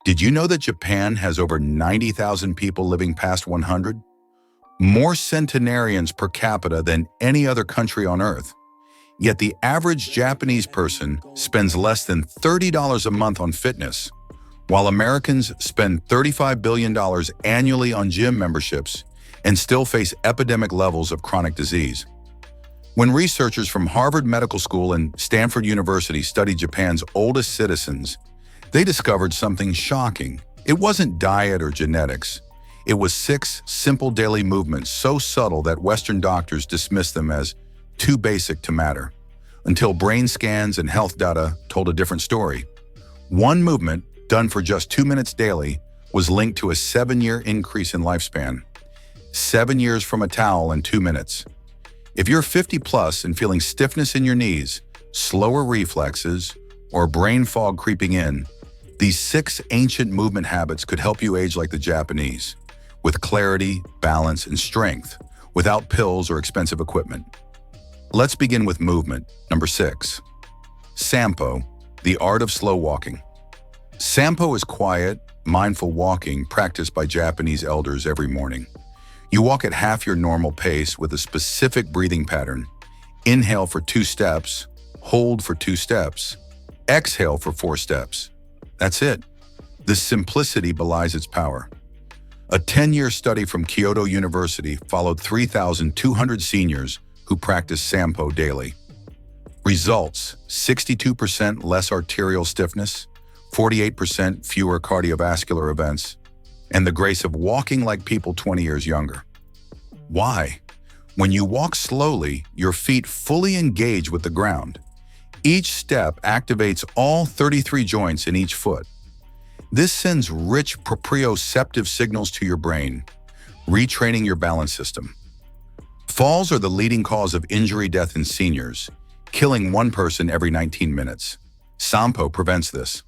Did you know that Japan has over 90,000 people living past 100? More centenarians per capita than any other country on Earth. Yet the average Japanese person spends less than $30 a month on fitness, while Americans spend $35 billion annually on gym memberships and still face epidemic levels of chronic disease. When researchers from Harvard Medical School and Stanford University studied Japan's oldest citizens, they discovered something shocking. It wasn't diet or genetics. It was 6 simple daily movements so subtle that Western doctors dismissed them as too basic to matter, until brain scans and health data told a different story. One movement, done for just 2 minutes daily, was linked to a 7-year increase in lifespan. 7 years from a towel in 2 minutes. If you're 50 plus and feeling stiffness in your knees, slower reflexes, or brain fog creeping in, these 6 ancient movement habits could help you age like the Japanese, with clarity, balance, and strength, without pills or expensive equipment. Let's begin with movement. Number 6. Sampo, the art of slow walking. Sampo is quiet, mindful walking practiced by Japanese elders every morning. You walk at half your normal pace with a specific breathing pattern. Inhale for 2 steps, hold for 2 steps, exhale for 4 steps. That's it. This simplicity belies its power. A 10-year study from Kyoto University followed 3,200 seniors who practiced Sampo daily. Results: 62% less arterial stiffness, 48% fewer cardiovascular events, and the grace of walking like people 20 years younger. Why? When you walk slowly, your feet fully engage with the ground. Each step activates all 33 joints in each foot. This sends rich proprioceptive signals to your brain, retraining your balance system. Falls are the leading cause of injury death in seniors, killing 1 person every 19 minutes. Sampo prevents this.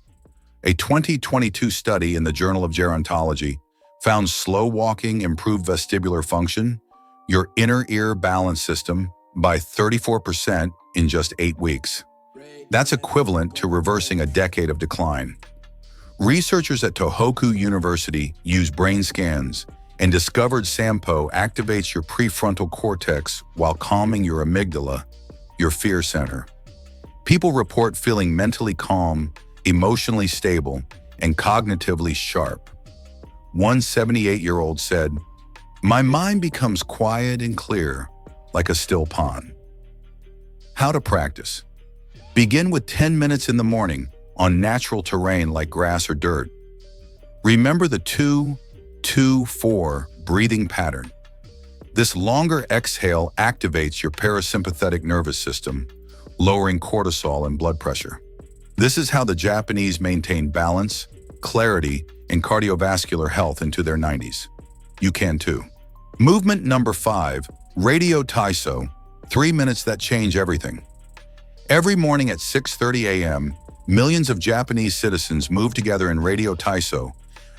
A 2022 study in the Journal of Gerontology found slow walking improved vestibular function, your inner ear balance system, by 34% in just 8 weeks. That's equivalent to reversing a decade of decline. Researchers at Tohoku University used brain scans and discovered Sampo activates your prefrontal cortex while calming your amygdala, your fear center. People report feeling mentally calm, emotionally stable, and cognitively sharp. One 78-year-old said, "My mind becomes quiet and clear, like a still pond." How to practice. Begin with 10 minutes in the morning on natural terrain like grass or dirt. Remember the 2-2-4 breathing pattern. This longer exhale activates your parasympathetic nervous system, lowering cortisol and blood pressure. This is how the Japanese maintain balance, clarity, and cardiovascular health into their 90s. You can too. Movement number 5, Radio Taiso, 3 minutes that change everything. Every morning at 6:30 a.m., millions of Japanese citizens move together in Radio Taiso,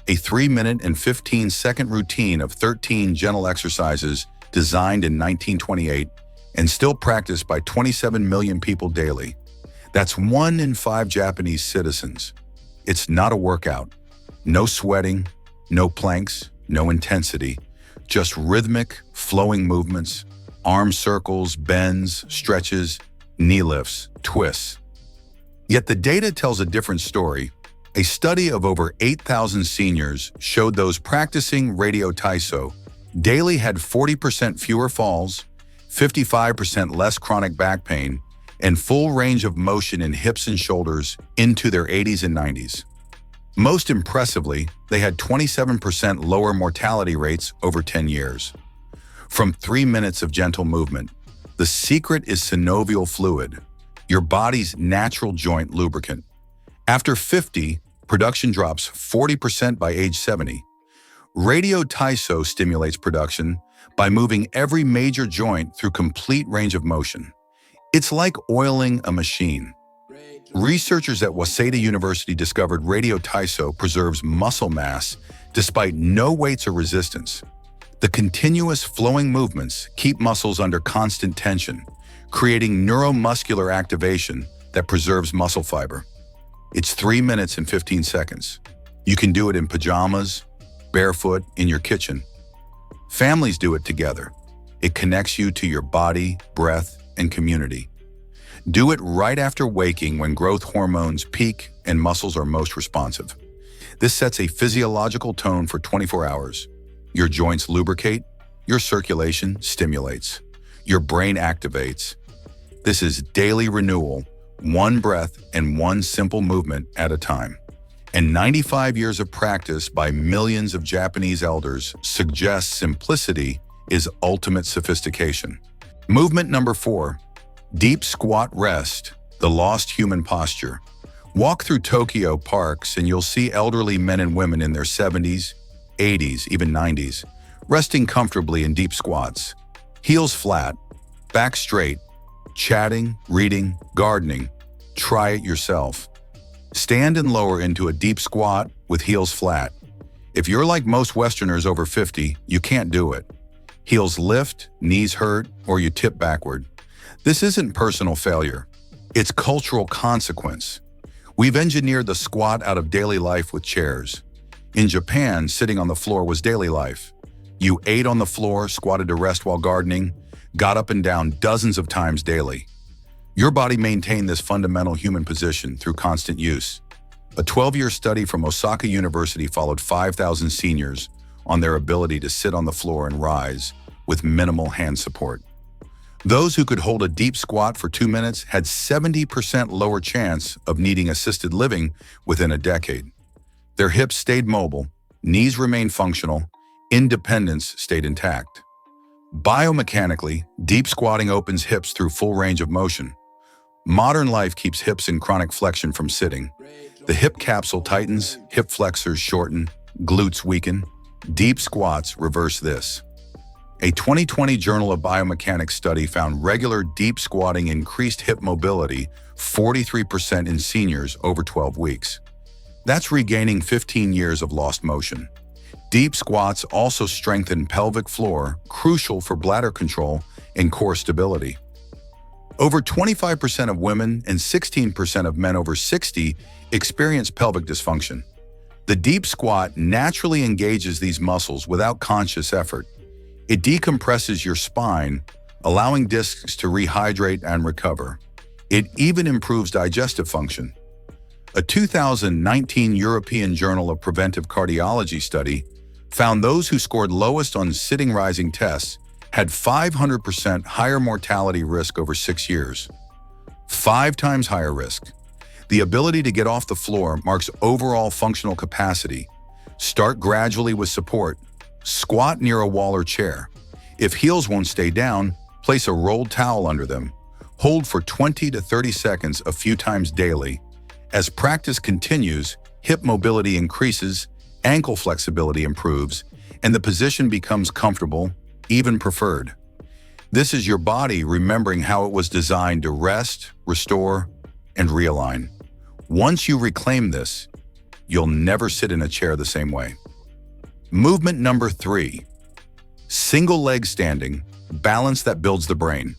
a 3-minute and 15-second routine of 13 gentle exercises designed in 1928 and still practiced by 27 million people daily. That's 1 in 5 Japanese citizens. It's not a workout. No sweating, no planks, no intensity, just rhythmic, flowing movements, arm circles, bends, stretches, knee lifts, twists. Yet the data tells a different story. A study of over 8,000 seniors showed those practicing Radio Taiso daily had 40% fewer falls, 55% less chronic back pain, and full range of motion in hips and shoulders into their 80s and 90s. Most impressively, they had 27% lower mortality rates over 10 years. From 3 minutes of gentle movement, the secret is synovial fluid, your body's natural joint lubricant. After 50, production drops 40% by age 70. Radio Taiso stimulates production by moving every major joint through complete range of motion. It's like oiling a machine. Researchers at Waseda University discovered Radio Taiso preserves muscle mass despite no weights or resistance. The continuous flowing movements keep muscles under constant tension, creating neuromuscular activation that preserves muscle fiber. It's 3 minutes and 15 seconds. You can do it in pajamas, barefoot, in your kitchen. Families do it together. It connects you to your body, breath, and community. Do it right after waking when growth hormones peak and muscles are most responsive. This sets a physiological tone for 24 hours. Your joints lubricate, your circulation stimulates, your brain activates. This is daily renewal, one breath and one simple movement at a time. And 95 years of practice by millions of Japanese elders suggests simplicity is ultimate sophistication. Movement number 4, deep squat rest, the lost human posture. Walk through Tokyo parks and you'll see elderly men and women in their 70s, 80s, even 90s, resting comfortably in deep squats. Heels flat, back straight, chatting, reading, gardening. Try it yourself. Stand and lower into a deep squat with heels flat. If you're like most Westerners over 50, you can't do it. Heels lift, knees hurt, or you tip backward. This isn't personal failure. It's cultural consequence. We've engineered the squat out of daily life with chairs. In Japan, sitting on the floor was daily life. You ate on the floor, squatted to rest while gardening, got up and down dozens of times daily. Your body maintained this fundamental human position through constant use. A 12-year study from Osaka University followed 5,000 seniors on their ability to sit on the floor and rise with minimal hand support. Those who could hold a deep squat for 2 minutes had 70% lower chance of needing assisted living within a decade. Their hips stayed mobile, knees remained functional, independence stayed intact. Biomechanically, deep squatting opens hips through full range of motion. Modern life keeps hips in chronic flexion from sitting. The hip capsule tightens, hip flexors shorten, glutes weaken. Deep squats reverse this. A 2020 Journal of Biomechanics study found regular deep squatting increased hip mobility 43% in seniors over 12 weeks. That's regaining 15 years of lost motion. Deep squats also strengthen pelvic floor, crucial for bladder control and core stability. Over 25% of women and 16% of men over 60 experience pelvic dysfunction. The deep squat naturally engages these muscles without conscious effort. It decompresses your spine, allowing discs to rehydrate and recover. It even improves digestive function. A 2019 European Journal of Preventive Cardiology study found those who scored lowest on sitting-rising tests had 500% higher mortality risk over 6 years. 5 times higher risk. The ability to get off the floor marks overall functional capacity. Start gradually with support. Squat near a wall or chair. If heels won't stay down, place a rolled towel under them. Hold for 20 to 30 seconds a few times daily. As practice continues, hip mobility increases, ankle flexibility improves, and the position becomes comfortable, even preferred. This is your body remembering how it was designed to rest, restore, and realign. Once you reclaim this, you'll never sit in a chair the same way. Movement number 3, single leg standing, balance that builds the brain.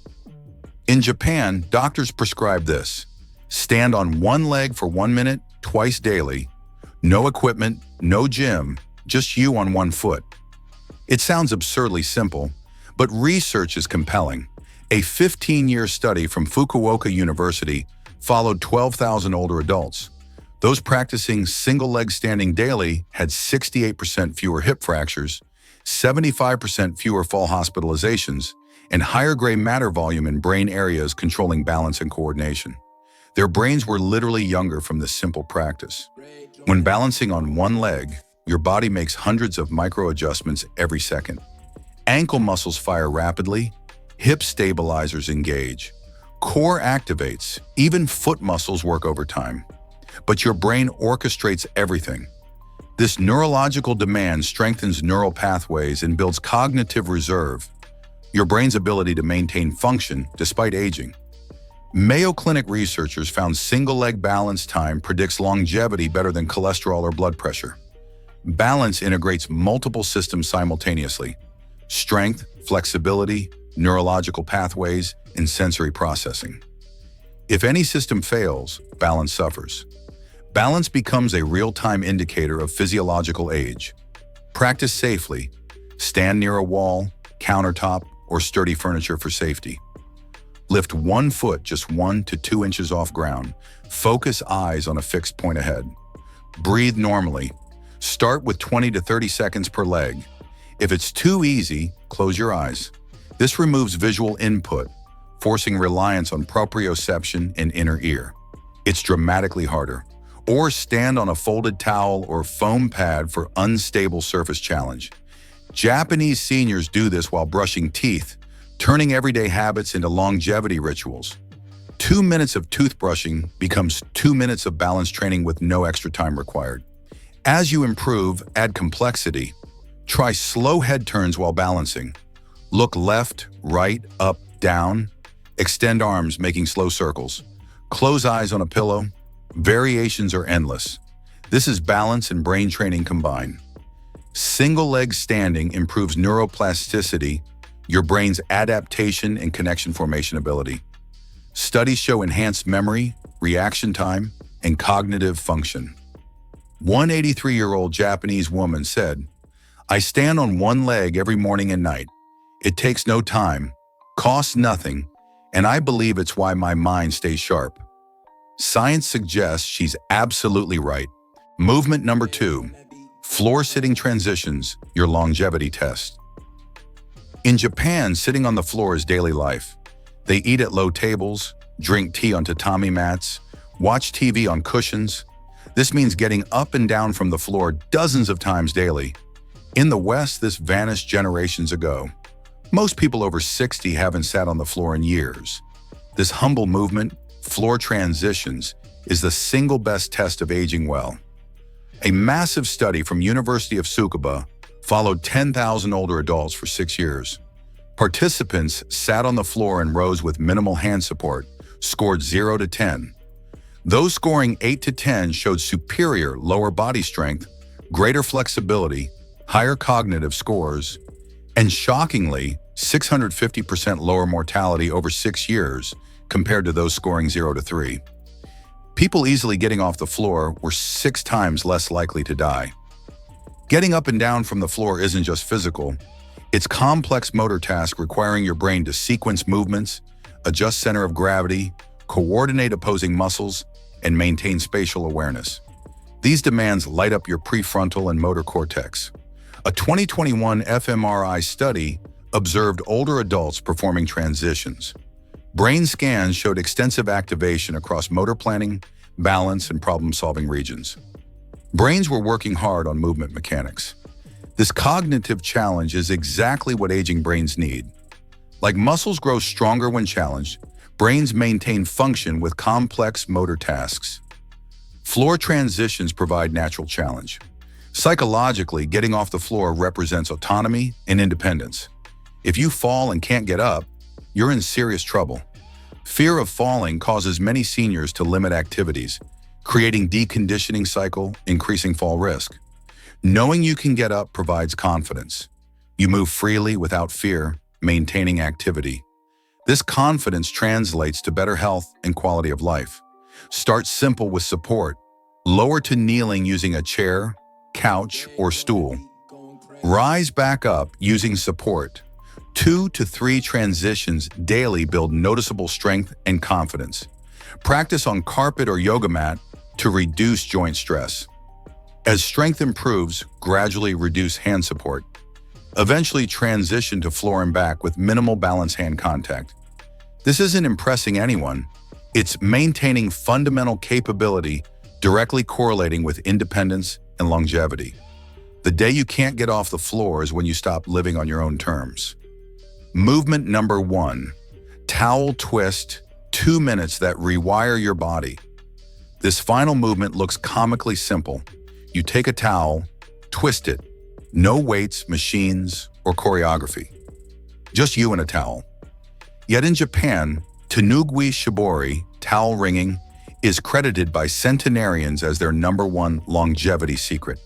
In Japan, doctors prescribe this. Stand on one leg for 1 minute, twice daily. No equipment, no gym, just you on one foot. It sounds absurdly simple, but research is compelling. A 15-year study from Fukuoka University followed 12,000 older adults. Those practicing single-leg standing daily had 68% fewer hip fractures, 75% fewer fall hospitalizations, and higher gray matter volume in brain areas controlling balance and coordination. Their brains were literally younger from this simple practice. When balancing on one leg, your body makes hundreds of micro-adjustments every second. Ankle muscles fire rapidly, hip stabilizers engage, core activates, even foot muscles work overtime. But your brain orchestrates everything. This neurological demand strengthens neural pathways and builds cognitive reserve, your brain's ability to maintain function despite aging. Mayo Clinic researchers found single-leg balance time predicts longevity better than cholesterol or blood pressure. Balance integrates multiple systems simultaneously: strength, flexibility, neurological pathways, and sensory processing. If any system fails, balance suffers. Balance becomes a real-time indicator of physiological age. Practice safely. Stand near a wall, countertop, or sturdy furniture for safety. Lift one foot just 1 to 2 inches off ground. Focus eyes on a fixed point ahead. Breathe normally. Start with 20 to 30 seconds per leg. If it's too easy, close your eyes. This removes visual input, forcing reliance on proprioception and inner ear. It's dramatically harder. Or stand on a folded towel or foam pad for unstable surface challenge. Japanese seniors do this while brushing teeth, turning everyday habits into longevity rituals. 2 minutes of toothbrushing becomes 2 minutes of balance training with no extra time required. As you improve, add complexity. Try slow head turns while balancing. Look left, right, up, down. Extend arms, making slow circles. Close eyes on a pillow. Variations are endless. This is balance and brain training combined. Single leg standing improves neuroplasticity, your brain's adaptation and connection formation ability. Studies show enhanced memory, reaction time, and cognitive function. One 83-year-old Japanese woman said, "I stand on one leg every morning and night. It takes no time, costs nothing, and I believe it's why my mind stays sharp." Science suggests she's absolutely right. Movement number 2, floor-sitting transitions, your longevity test. In Japan, sitting on the floor is daily life. They eat at low tables, drink tea on tatami mats, watch TV on cushions. This means getting up and down from the floor dozens of times daily. In the West, this vanished generations ago. Most people over 60 haven't sat on the floor in years. This humble movement, floor transitions, is the single best test of aging well. A massive study from University of Tsukuba followed 10,000 older adults for 6 years. Participants sat on the floor in rows with minimal hand support, scored 0 to 10. Those scoring 8 to 10 showed superior lower body strength, greater flexibility, higher cognitive scores, and shockingly, 650% lower mortality over 6 years compared to those scoring 0 to 3. People easily getting off the floor were 6 times less likely to die. Getting up and down from the floor isn't just physical. It's complex motor task requiring your brain to sequence movements, adjust center of gravity, coordinate opposing muscles, and maintain spatial awareness. These demands light up your prefrontal and motor cortex. A 2021 fMRI study observed older adults performing transitions. Brain scans showed extensive activation across motor planning, balance, and problem-solving regions. Brains were working hard on movement mechanics. This cognitive challenge is exactly what aging brains need. Like muscles grow stronger when challenged, brains maintain function with complex motor tasks. Floor transitions provide natural challenge. Psychologically, getting off the floor represents autonomy and independence. If you fall and can't get up, you're in serious trouble. Fear of falling causes many seniors to limit activities, creating deconditioning cycle, increasing fall risk. Knowing you can get up provides confidence. You move freely without fear, maintaining activity. This confidence translates to better health and quality of life. Start simple with support. Lower to kneeling using a chair, couch, or stool. Rise back up using support. 2 to 3 transitions daily build noticeable strength and confidence. Practice on carpet or yoga mat to reduce joint stress. As strength improves, gradually reduce hand support. Eventually transition to floor and back with minimal balance hand contact. This isn't impressing anyone. It's maintaining fundamental capability directly correlating with independence and longevity. The day you can't get off the floor is when you stop living on your own terms. Movement number 1, towel twist, 2 minutes that rewire your body. This final movement looks comically simple. You take a towel, twist it. No weights, machines, or choreography. Just you and a towel. Yet in Japan, Tanugui Shibori, towel wringing, is credited by centenarians as their #1 longevity secret.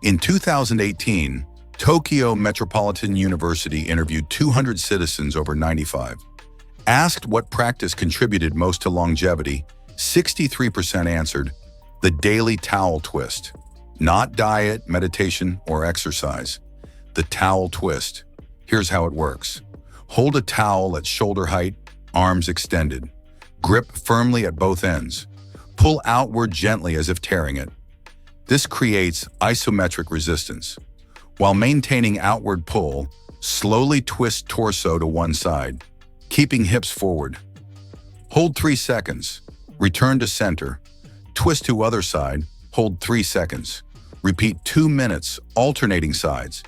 In 2018, Tokyo Metropolitan University interviewed 200 citizens over 95. Asked what practice contributed most to longevity, 63% answered The daily towel twist. Not diet, meditation, or exercise. The towel twist. Here's how it works. Hold a towel at shoulder height, arms extended. Grip firmly at both ends. Pull outward gently as if tearing it. This creates isometric resistance. While maintaining outward pull, slowly twist torso to one side, keeping hips forward. Hold 3 seconds. Return to center. Twist to other side. Hold 3 seconds. Repeat 2 minutes, alternating sides.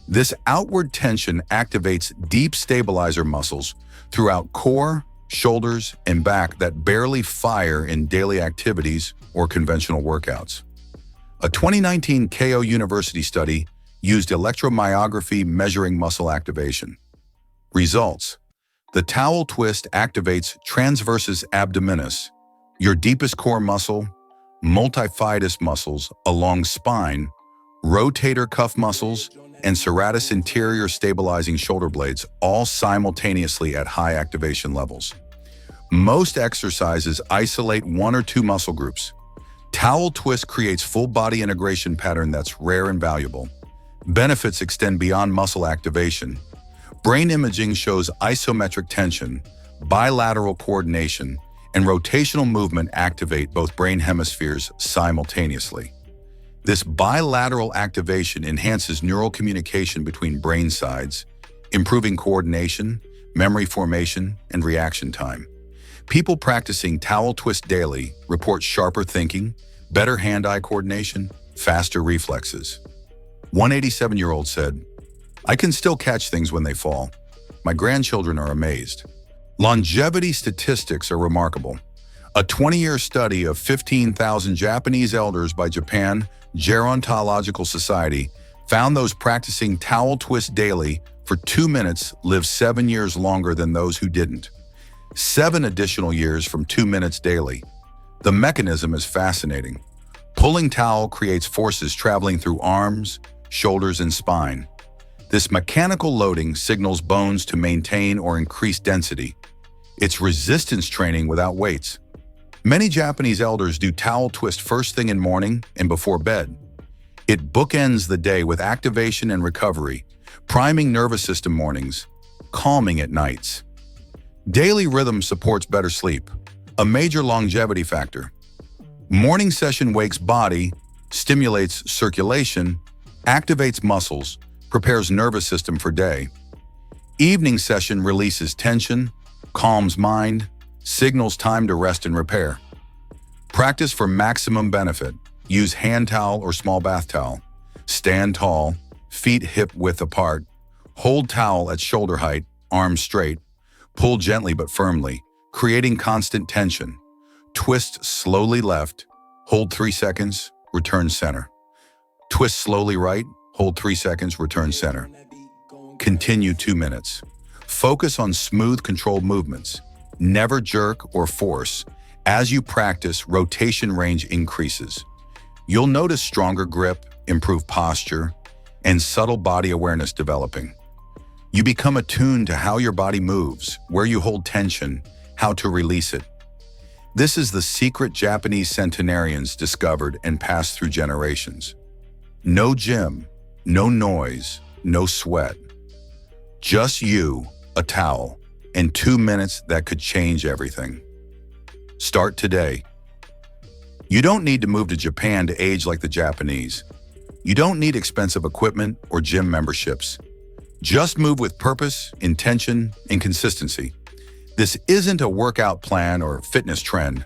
This outward tension activates deep stabilizer muscles throughout core, shoulders, and back that barely fire in daily activities or conventional workouts. A 2019 KO University study used electromyography measuring muscle activation. Results: the towel twist activates transversus abdominis, your deepest core muscle, multifidus muscles along spine, rotator cuff muscles, and serratus anterior stabilizing shoulder blades, all simultaneously at high activation levels. Most exercises isolate 1 or 2 muscle groups. Towel twist creates full body integration pattern that's rare and valuable. Benefits extend beyond muscle activation. Brain imaging shows isometric tension, bilateral coordination, and rotational movement activate both brain hemispheres simultaneously. This bilateral activation enhances neural communication between brain sides, improving coordination, memory formation, and reaction time. People practicing towel twist daily report sharper thinking, better hand-eye coordination, faster reflexes. One 87-year-old said, "I can still catch things when they fall. My grandchildren are amazed." Longevity statistics are remarkable. A 20-year study of 15,000 Japanese elders by Japan Gerontological Society found those practicing towel twist daily for 2 minutes lived 7 years longer than those who didn't. 7 additional years from 2 minutes daily. The mechanism is fascinating. Pulling towel creates forces traveling through arms, shoulders, and spine. This mechanical loading signals bones to maintain or increase density. It's resistance training without weights. Many Japanese elders do towel twist first thing in morning and before bed. It bookends the day with activation and recovery, priming nervous system mornings, calming at nights. Daily rhythm supports better sleep, a major longevity factor. Morning session wakes body, stimulates circulation, activates muscles, prepares nervous system for day. Evening session releases tension, calms mind, signals time to rest and repair. Practice for maximum benefit. Use hand towel or small bath towel. Stand tall, feet hip width apart. Hold towel at shoulder height, arms straight. Pull gently but firmly, creating constant tension. Twist slowly left, hold 3 seconds, return center. Twist slowly right, hold 3 seconds, return center. Continue 2 minutes. Focus on smooth, controlled movements. Never jerk or force. As you practice, rotation range increases. You'll notice stronger grip, improved posture, and subtle body awareness developing. You become attuned to how your body moves, where you hold tension, how to release it. This is the secret Japanese centenarians discovered and passed through generations. No gym, no noise, no sweat. Just you, a towel, and 2 minutes that could change everything. Start today. You don't need to move to Japan to age like the Japanese. You don't need expensive equipment or gym memberships. Just move with purpose, intention, and consistency. This isn't a workout plan or fitness trend.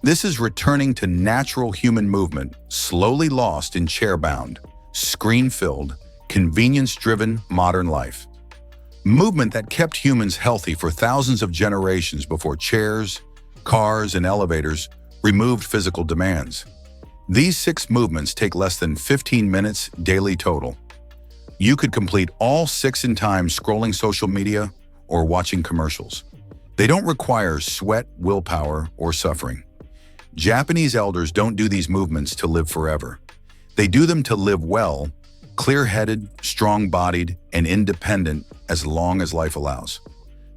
This is returning to natural human movement, slowly lost in chair-bound, screen-filled, convenience-driven modern life. Movement that kept humans healthy for thousands of generations before chairs, cars, and elevators removed physical demands. These 6 movements take less than 15 minutes daily total. You could complete all 6 in time scrolling social media or watching commercials. They don't require sweat, willpower, or suffering. Japanese elders don't do these movements to live forever. They do them to live well, clear-headed, strong-bodied, and independent as long as life allows.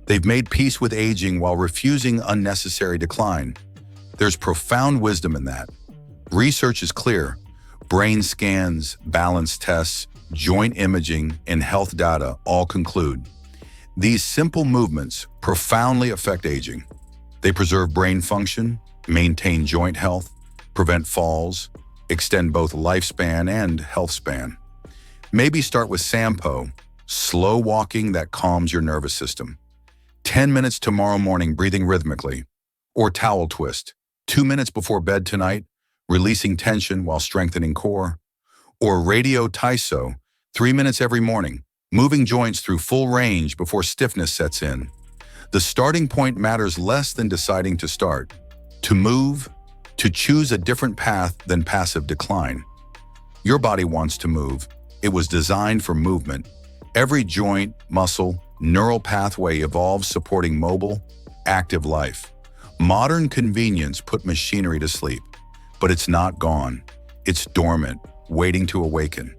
They've made peace with aging while refusing unnecessary decline. There's profound wisdom in that. Research is clear. Brain scans, balance tests, joint imaging, and health data all conclude these simple movements profoundly affect aging. They preserve brain function, maintain joint health, prevent falls, extend both lifespan and health span. Maybe start with Sampo, slow walking that calms your nervous system. 10 minutes tomorrow morning breathing rhythmically. Or towel twist, 2 minutes before bed tonight, releasing tension while strengthening core. Or radio Taiso, 3 minutes every morning, moving joints through full range before stiffness sets in. The starting point matters less than deciding to start. To move, to choose a different path than passive decline. Your body wants to move. It was designed for movement. Every joint, muscle, neural pathway evolves supporting mobile, active life. Modern convenience put machinery to sleep, but it's not gone. It's dormant, waiting to awaken.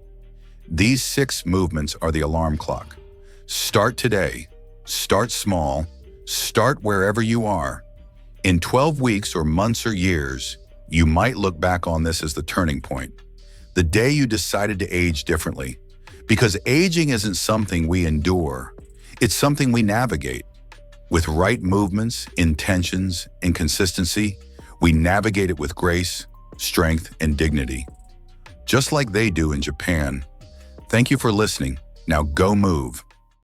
These 6 movements are the alarm clock. Start today. Start small. Start wherever you are. In 12 weeks or months or years, you might look back on this as the turning point. The day you decided to age differently. Because aging isn't something we endure. It's something we navigate. With right movements, intentions, and consistency, we navigate it with grace, strength, and dignity. Just like they do in Japan. Thank you for listening. Now go move.